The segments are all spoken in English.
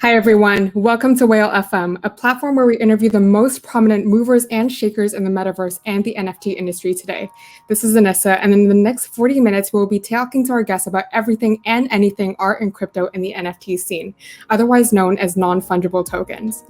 Hi, everyone. Welcome to Whale FM, a platform where we interview the most prominent movers and shakers in the metaverse and the NFT industry today. This is Annissa, and in the next 40 minutes, we'll be talking to our guests about everything and anything art and crypto in the NFT scene, otherwise known as non-fungible tokens.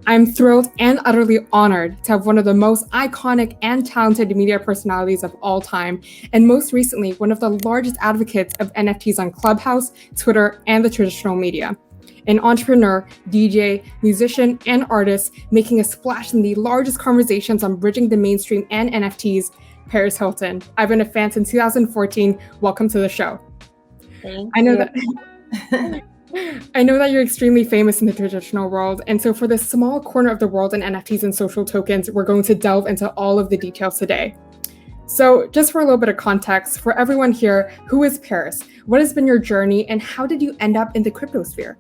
I'm thrilled and utterly honored to have one of the most iconic and talented media personalities of all time, and most recently, one of the largest advocates of NFTs on Clubhouse, Twitter, and the traditional media. An entrepreneur, DJ, musician, and artist making a splash in the largest conversations on bridging the mainstream and NFTs, Paris Hilton. I've been a fan since 2014. Welcome to the show. Thank I know you. I know that you're extremely famous in the traditional world, and so for this small corner of the world in NFTs and social tokens, we're going to delve into all of the details today. So just for a little bit of context, for everyone here, who is Paris? What has been your journey, and how did you end up in the crypto sphere?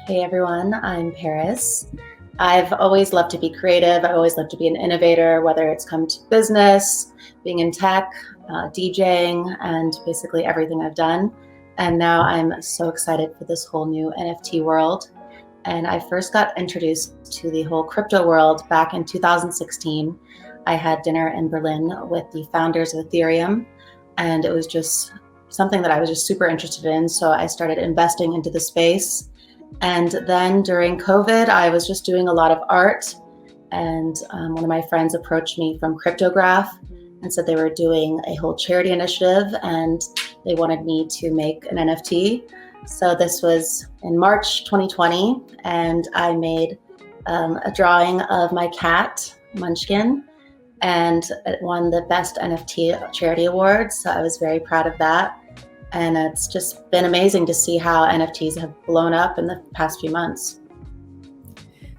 Hey everyone, I'm Paris. I've always loved to be creative. I've always loved to be an innovator, whether it's come to business, being in tech, DJing, and basically everything I've done. And now I'm so excited for this whole new NFT world. And I first got introduced to the whole crypto world back in 2016. I had dinner in Berlin with the founders of Ethereum, and it was just something that I was just super interested in. So I started investing into the space. And then during COVID, I was just doing a lot of art. And one of my friends approached me from Cryptograph and said they were doing a whole charity initiative and they wanted me to make an NFT. So this was in March 2020, and I made a drawing of my cat, Munchkin, and it won the Best NFT Charity Award. So I was very proud of that. And it's just been amazing to see how NFTs have blown up in the past few months.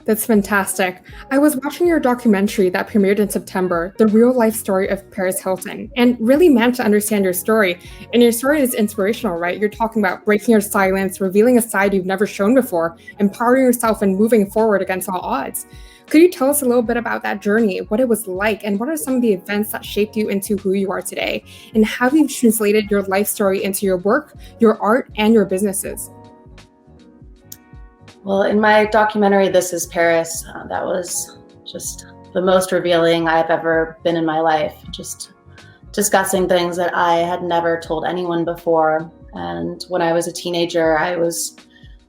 That's fantastic. I was watching your documentary that premiered in September, The Real Life Story of Paris Hilton, and really managed to understand your story. And your story is inspirational, right? You're talking about breaking your silence, revealing a side you've never shown before, empowering yourself and moving forward against all odds. Could you tell us a little bit about that journey, what it was like, and what are some of the events that shaped you into who you are today? And how you've translated your life story into your work, your art, and your businesses? Well, in my documentary, This is Paris, that was just the most revealing I've ever been in my life. Just discussing things that I had never told anyone before. And when I was a teenager, I was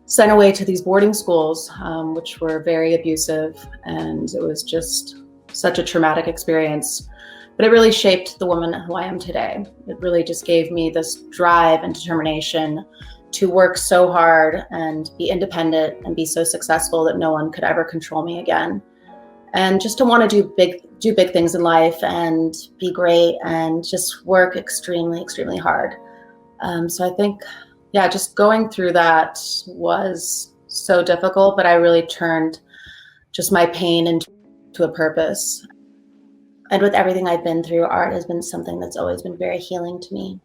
sent away to these boarding schools, which were very abusive. And it was just such a traumatic experience. But it really shaped the woman who I am today. It really just gave me this drive and determination to work so hard and be independent and be so successful that no one could ever control me again. And just to want to do big things in life and be great and just work extremely, extremely hard. So I think, just going through that was so difficult, but I really turned just my pain into a purpose. And with everything I've been through, art has been something that's always been very healing to me.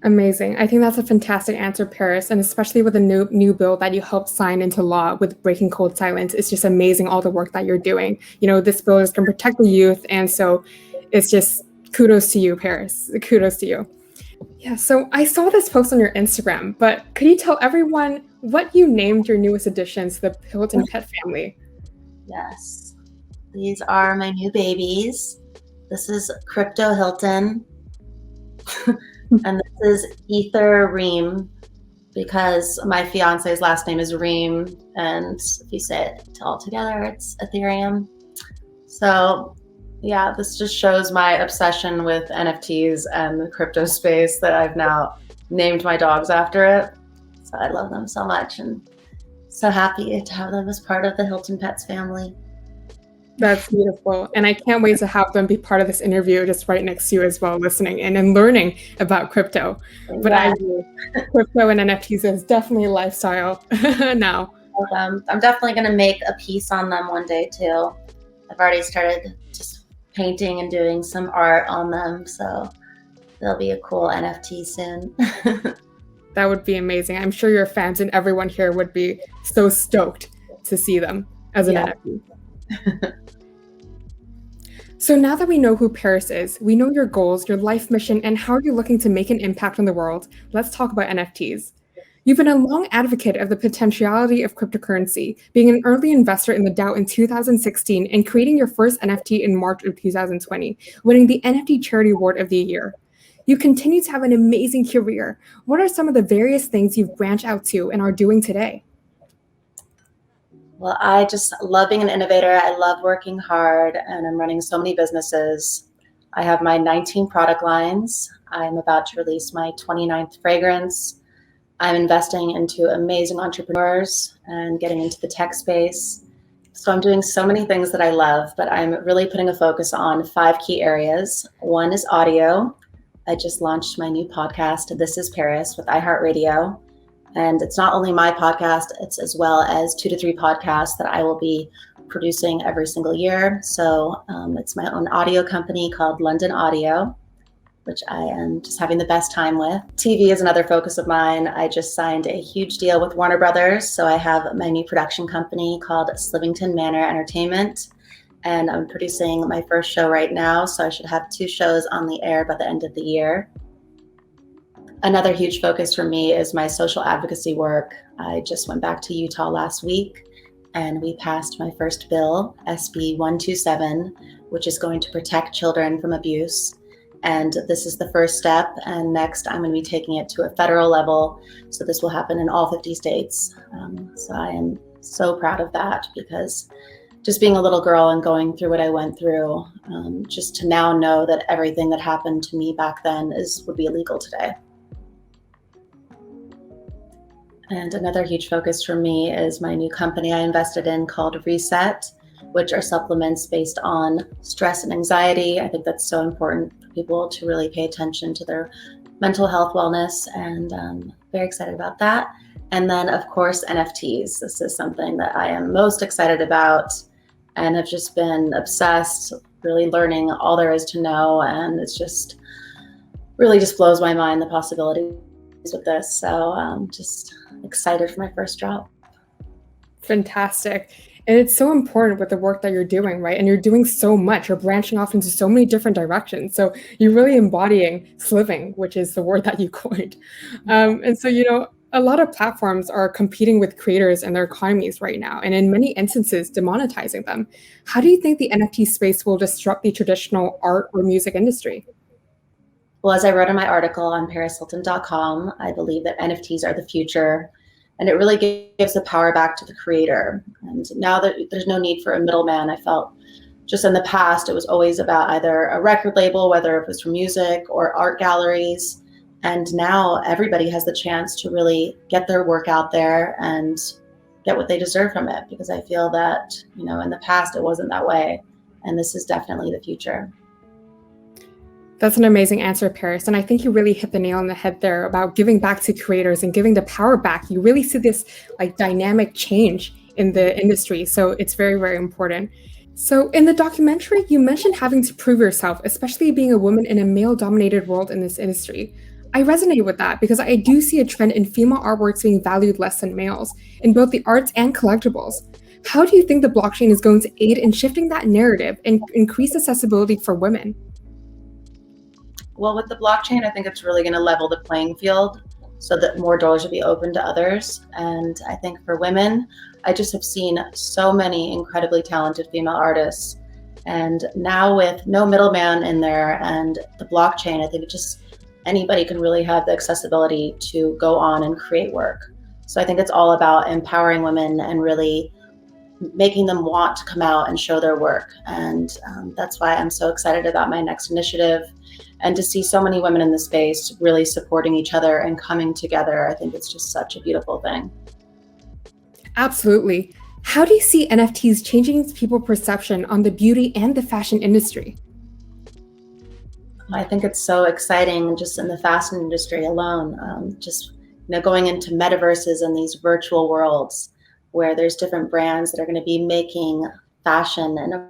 Amazing. I think that's a fantastic answer, Paris, and especially with the new bill that you helped sign into law with breaking cold silence. It's just amazing all the work that you're doing. You know, this bill is going to protect the youth, and so it's just kudos to you, Paris. Kudos to you. Yeah, so I saw this post on your Instagram, but could you tell everyone what you named your newest additions to the Hilton pet family? Yes, these are my new babies. This is Crypto Hilton. And this is Ether Reem, because my fiance's last name is Reem, and if you say it all together, it's Ethereum. So yeah, this just shows my obsession with NFTs and the crypto space that I've now named my dogs after it. So I love them so much and so happy to have them as part of the Hilton Pets family. That's beautiful. And I can't wait to have them be part of this interview just right next to you as well, listening and learning about crypto. But Yeah. Crypto and NFTs is definitely a lifestyle now. I'm definitely going to make a piece on them one day too. I've already started just painting and doing some art on them. So they'll be a cool NFT soon. That would be amazing. I'm sure your fans and everyone here would be so stoked to see them as an NFT. So now that we know who Paris is, we know your goals, your life mission, and how you're looking to make an impact on the world, let's talk about NFTs. You've been a long advocate of the potentiality of cryptocurrency, being an early investor in the DAO in 2016 and creating your first NFT in March of 2020, winning the NFT Charity Award of the Year. You continue to have an amazing career. What are some of the various things you've branched out to and are doing today? Well, I just love being an innovator. I love working hard, and I'm running so many businesses. I have my 19 product lines. I'm about to release my 29th fragrance. I'm investing into amazing entrepreneurs and getting into the tech space. So I'm doing so many things that I love, but I'm really putting a focus on 5 key areas. One is audio. I just launched my new podcast, This is Paris, with iHeartRadio. And it's not only my podcast, it's as well as 2 to 3 podcasts that I will be producing every single year. So it's my own audio company called London Audio, which I am just having the best time with. TV is another focus of mine. I just signed a huge deal with Warner Brothers. So I have my new production company called Slivington Manor Entertainment. And I'm producing my first show right now. So I should have 2 shows on the air by the end of the year. Another huge focus for me is my social advocacy work. I just went back to Utah last week and we passed my first bill, SB 127, which is going to protect children from abuse. And this is the first step. And next, I'm going to be taking it to a federal level. So this will happen in all 50 states. So I am so proud of that, because just being a little girl and going through what I went through, just to now know that everything that happened to me back then would be illegal today. And another huge focus for me is my new company I invested in called Reset, which are supplements based on stress and anxiety. I think that's so important for people to really pay attention to their mental health wellness, and very excited about that. And then, of course, NFTs. This is something that I am most excited about and have just been obsessed, really learning all there is to know. And it's just really just blows my mind, the possibilities with this. So just excited for my first drop. Fantastic. And it's so important with the work that you're doing, right? And you're doing so much. You're branching off into so many different directions. So you're really embodying sliving, which is the word that you coined. And so, a lot of platforms are competing with creators and their economies right now, and in many instances, demonetizing them. How do you think the NFT space will disrupt the traditional art or music industry? Well, as I wrote in my article on ParisHilton.com, I believe that NFTs are the future, and it really gives the power back to the creator. And now that there's no need for a middleman, I felt just in the past, it was always about either a record label, whether it was for music or art galleries. And now everybody has the chance to really get their work out there and get what they deserve from it. Because I feel that, in the past, it wasn't that way. And this is definitely the future. That's an amazing answer, Paris. And I think you really hit the nail on the head there about giving back to creators and giving the power back. You really see this dynamic change in the industry. So it's very, very important. So in the documentary, you mentioned having to prove yourself, especially being a woman in a male-dominated world in this industry. I resonate with that because I do see a trend in female artworks being valued less than males in both the arts and collectibles. How do you think the blockchain is going to aid in shifting that narrative and increase accessibility for women? Well, with the blockchain, I think it's really going to level the playing field so that more doors will be open to others. And I think for women, I just have seen so many incredibly talented female artists. And now with no middleman in there and the blockchain, I think anybody can really have the accessibility to go on and create work. So I think it's all about empowering women and really making them want to come out and show their work. And that's why I'm so excited about my next initiative. And to see so many women in the space really supporting each other and coming together, I think it's just such a beautiful thing. Absolutely. How do you see NFTs changing people's perception on the beauty and the fashion industry? I think it's so exciting just in the fashion industry alone, going into metaverses and these virtual worlds where there's different brands that are going to be making fashion in a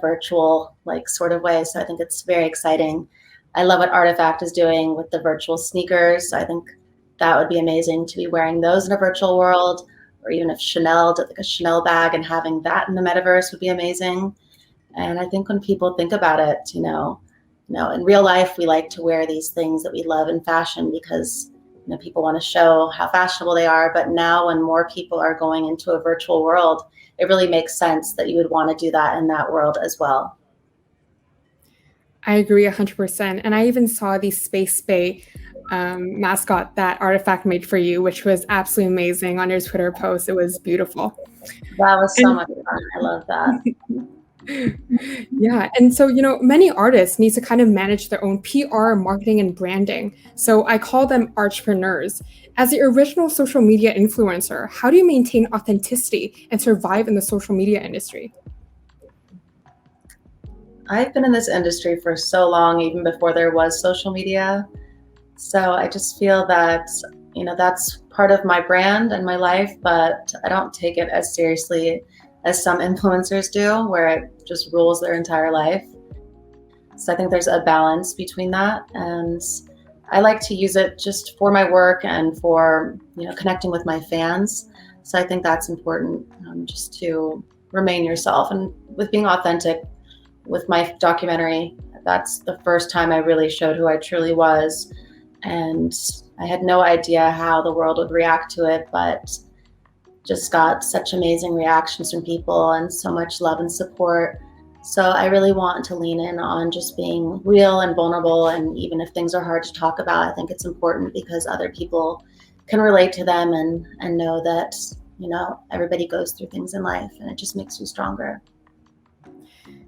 virtual sort of way. So I think it's very exciting. I love what Artifact is doing with the virtual sneakers. I think that would be amazing to be wearing those in a virtual world, or even if Chanel did a Chanel bag and having that in the metaverse would be amazing. And I think when people think about it, in real life, we like to wear these things that we love in fashion because, people want to show how fashionable they are, but now when more people are going into a virtual world, it really makes sense that you would want to do that in that world as well. I agree 100%. And I even saw the Space Bay mascot that Artifact made for you, which was absolutely amazing on your Twitter post. It was beautiful. That was so And much fun. I love that. yeah, and so, many artists need to kind of manage their own PR, marketing, and branding. So I call them entrepreneurs. As the original social media influencer, how do you maintain authenticity and survive in the social media industry? I've been in this industry for so long, even before there was social media. So I just feel that, that's part of my brand and my life, but I don't take it as seriously as some influencers do, where it just rules their entire life. So I think there's a balance between that. And I like to use it just for my work and for, connecting with my fans. So I think that's important, just to remain yourself. And with being authentic with my documentary, that's the first time I really showed who I truly was. And I had no idea how the world would react to it, but just got such amazing reactions from people and so much love and support. So I really want to lean in on just being real and vulnerable. And even if things are hard to talk about, I think it's important because other people can relate to them and know that, everybody goes through things in life, and it just makes you stronger.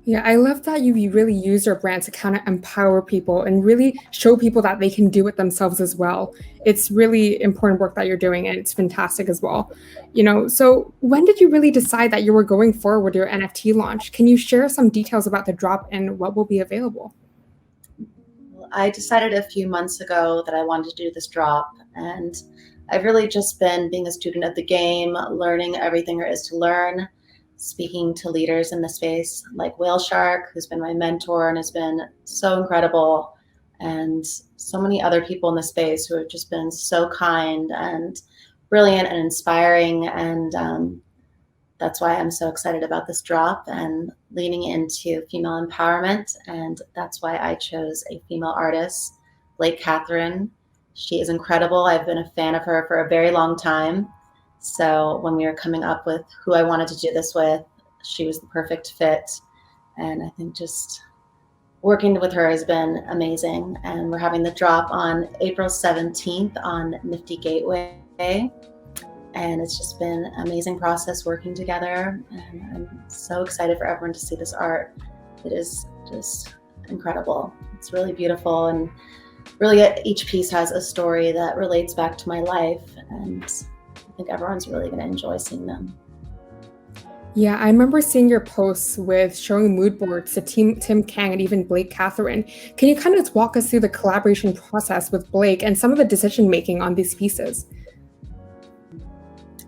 Yeah, I love that you really use your brand to kind of empower people and really show people that they can do it themselves as well. It's really important work that you're doing, and it's fantastic as well. So when did you really decide that you were going forward with your NFT launch? Can you share some details about the drop and what will be available? I decided a few months ago that I wanted to do this drop, and I've really just been being a student of the game, learning everything there is to learn, speaking to leaders in the space like Whale Shark, who's been my mentor and has been so incredible, and so many other people in the space who have just been so kind and brilliant and inspiring. And that's why I'm so excited about this drop and leaning into female empowerment. And that's why I chose a female artist, Blake Kathryn. She is incredible. I've been a fan of her for a very long time. So when we were coming up with who I wanted to do this with, she was the perfect fit. And I think just working with her has been amazing. And we're having the drop on April 17th on Nifty Gateway. And it's just been an amazing process working together. And I'm so excited for everyone to see this art. It is just incredible. It's really beautiful. And really each piece has a story that relates back to my life. And I think everyone's really going to enjoy seeing them. Yeah, I remember seeing your posts with showing mood boards to Tim Kang and even Blake Kathryn. Can you kind of walk us through the collaboration process with Blake and some of the decision making on these pieces?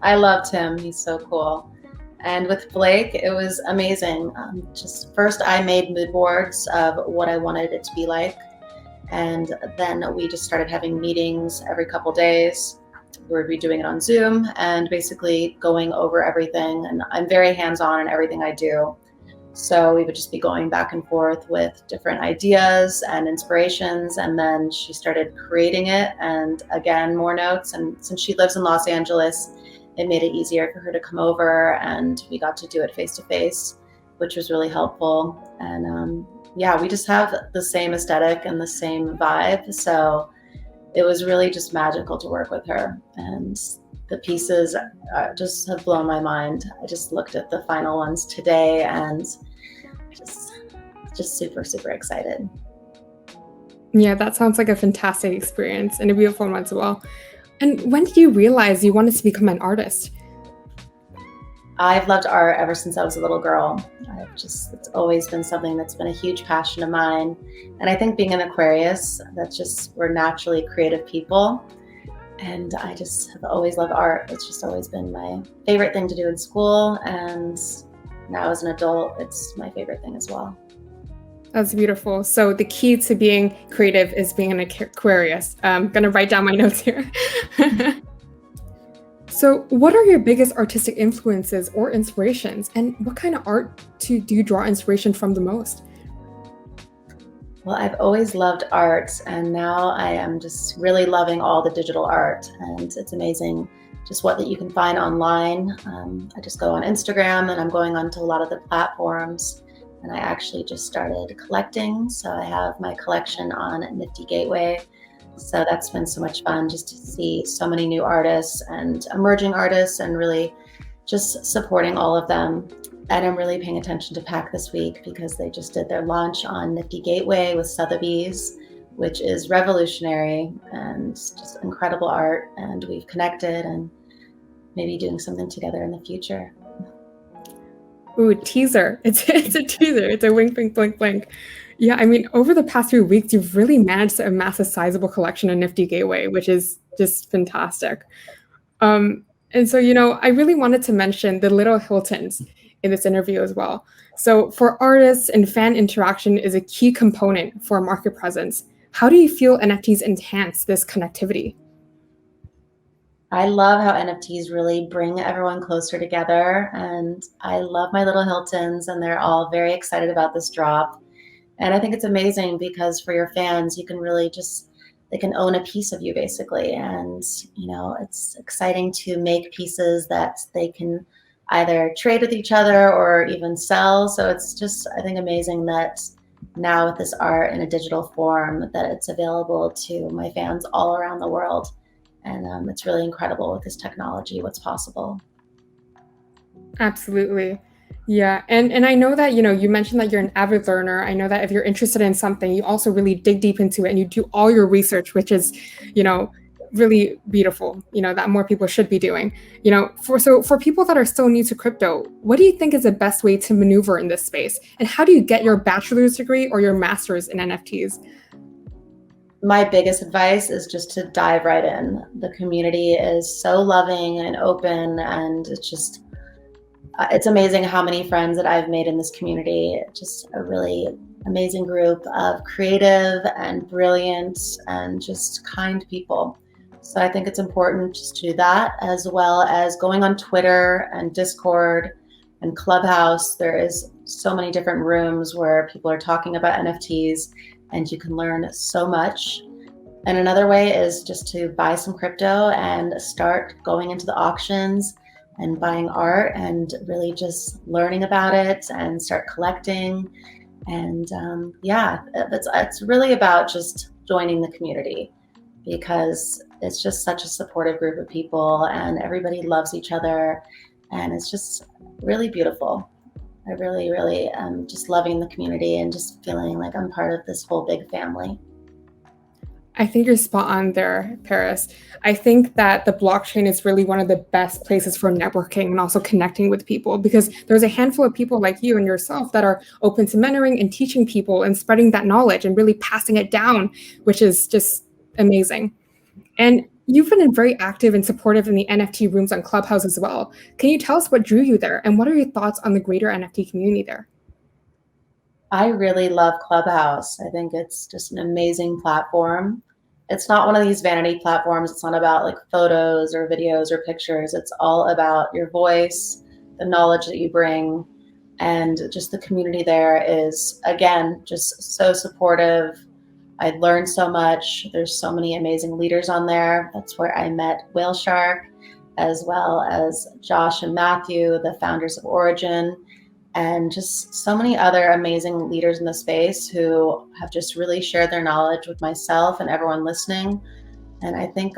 I loved him. He's so cool. And with Blake, it was amazing. Just first, I made mood boards of what I wanted it to be like. And then we just started having meetings every couple days. We would be doing it on Zoom and basically going over everything. And I'm very hands-on in everything I do. So we would just be going back and forth with different ideas and inspirations. And then she started creating it, and again, more notes. And since she lives in Los Angeles, it made it easier for her to come over, and we got to do it face to face, which was really helpful. And yeah, we just have the same aesthetic and the same vibe. So it was really just magical to work with her. And the pieces just have blown my mind. I just looked at the final ones today and just super, super excited. Yeah, that sounds like a fantastic experience and a beautiful one as well. And when did you realize you wanted to become an artist? I've loved art ever since I was a little girl. It's always been something that's been a huge passion of mine. And I think being an Aquarius, we're naturally creative people. And I just have always loved art. It's just always been my favorite thing to do in school. And now as an adult, it's my favorite thing as well. That's beautiful. So the key to being creative is being an Aquarius. I'm going to write down my notes here. So what are your biggest artistic influences or inspirations? And what kind of art do you draw inspiration from the most? Well, I've always loved art, and now I am just really loving all the digital art, and it's amazing just what that you can find online. I just go on Instagram, and I'm going onto a lot of the platforms, and I actually just started collecting. So I have my collection on Nifty Gateway. So that's been so much fun just to see so many new artists and emerging artists, and really just supporting all of them. And I'm really paying attention to PAC this week because they just did their launch on Nifty Gateway with Sotheby's, which is revolutionary and just incredible art. And we've connected and maybe doing something together in the future. Ooh, teaser. It's a teaser. It's a wink, blink, blink, blink. Yeah, I mean, over the past few weeks, you've really managed to amass a sizable collection on Nifty Gateway, which is just fantastic. And so, I really wanted to mention the little Hiltons in this interview as well. So for artists, and fan interaction is a key component for market presence. How do you feel NFTs enhance this connectivity? I love how NFTs really bring everyone closer together. And I love my little Hiltons, and they're all very excited about this drop. And I think it's amazing because for your fans, you can really they can own a piece of you basically. And, it's exciting to make pieces that they can either trade with each other or even sell. So it's just, I think, amazing that now with this art in a digital form, that it's available to my fans all around the world. And it's really incredible with this technology, what's possible. Absolutely. Yeah. And I know that, you mentioned that you're an avid learner. I know that if you're interested in something, you also really dig deep into it and you do all your research, which is, really beautiful, that more people should be doing. For people that are still new to crypto, what do you think is the best way to maneuver in this space? And how do you get your bachelor's degree or your master's in NFTs? My biggest advice is just to dive right in. The community is so loving and open, and it's amazing how many friends that I've made in this community. Just a really amazing group of creative and brilliant and just kind people. So I think it's important just to do that, as well as going on Twitter and Discord and Clubhouse. There is so many different rooms where people are talking about NFTs, and you can learn so much. And another way is just to buy some crypto and start going into the auctions and buying art and really just learning about it and start collecting. And it's really about just joining the community, because it's just such a supportive group of people and everybody loves each other, and it's just really beautiful. I really, really am just loving the community and just feeling like I'm part of this whole big family. I think you're spot on there, Paris. I think that the blockchain is really one of the best places for networking and also connecting with people, because there's a handful of people like you and yourself that are open to mentoring and teaching people and spreading that knowledge and really passing it down, which is just amazing. And you've been very active and supportive in the NFT rooms on Clubhouse as well. Can you tell us what drew you there, and what are your thoughts on the greater NFT community there? I really love Clubhouse. I think it's just an amazing platform. It's not one of these vanity platforms. It's not about like photos or videos or pictures. It's all about your voice, the knowledge that you bring, and just the community there is, again, just so supportive. I learned so much. There's so many amazing leaders on there. That's where I met Whale Shark, as well as Josh and Matthew, the founders of Origin, and just so many other amazing leaders in the space who have just really shared their knowledge with myself and everyone listening. And I think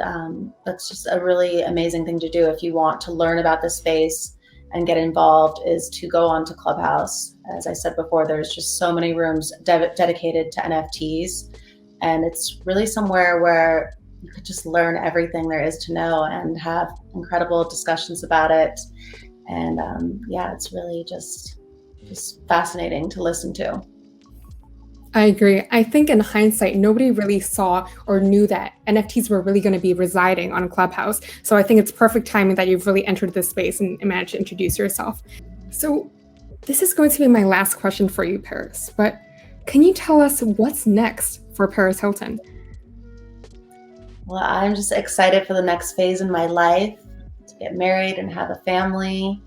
that's just a really amazing thing to do if you want to learn about the space and get involved, is to go onto Clubhouse. As I said before, there's just so many rooms dedicated to NFTs. And it's really somewhere where you could just learn everything there is to know and have incredible discussions about it. And it's really just fascinating to listen to. I agree. I think in hindsight, nobody really saw or knew that NFTs were really going to be residing on Clubhouse. So I think it's perfect timing that you've really entered this space and managed to introduce yourself. So this is going to be my last question for you, Paris, but can you tell us what's next for Paris Hilton? Well, I'm just excited for the next phase in my life, to get married and have a family,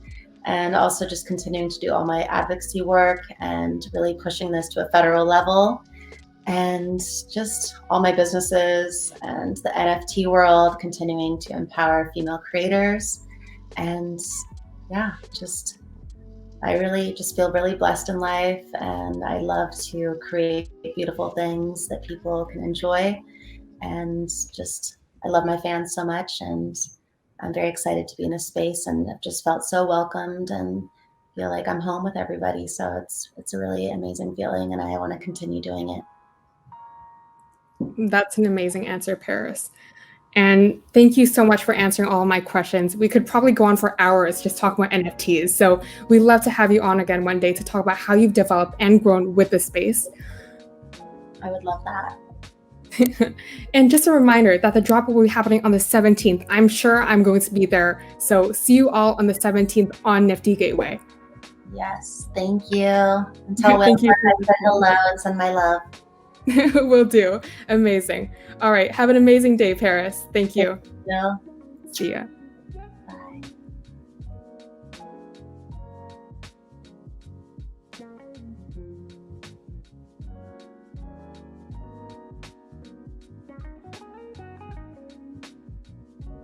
and also just continuing to do all my advocacy work and really pushing this to a federal level. and just all my businesses and the NFT world, continuing to empower female creators. And yeah, I really just feel really blessed in life, and I love to create beautiful things that people can enjoy. And I love my fans so much, and I'm very excited to be in a space, and I've just felt so welcomed and feel like I'm home with everybody. So it's a really amazing feeling, and I want to continue doing it. That's an amazing answer, Paris. And thank you so much for answering all of my questions. We could probably go on for hours just talking about NFTs. So we'd love to have you on again one day to talk about how you've developed and grown with the space. I would love that. And just a reminder that the drop will be happening on the 17th. I'm sure I'm going to be there. So see you all on the 17th on Nifty Gateway. Yes, thank you. Until Thank you. I say hello and send my love. Will do. Amazing. All right. Have an amazing day, Paris. Thank you. Yeah. See ya.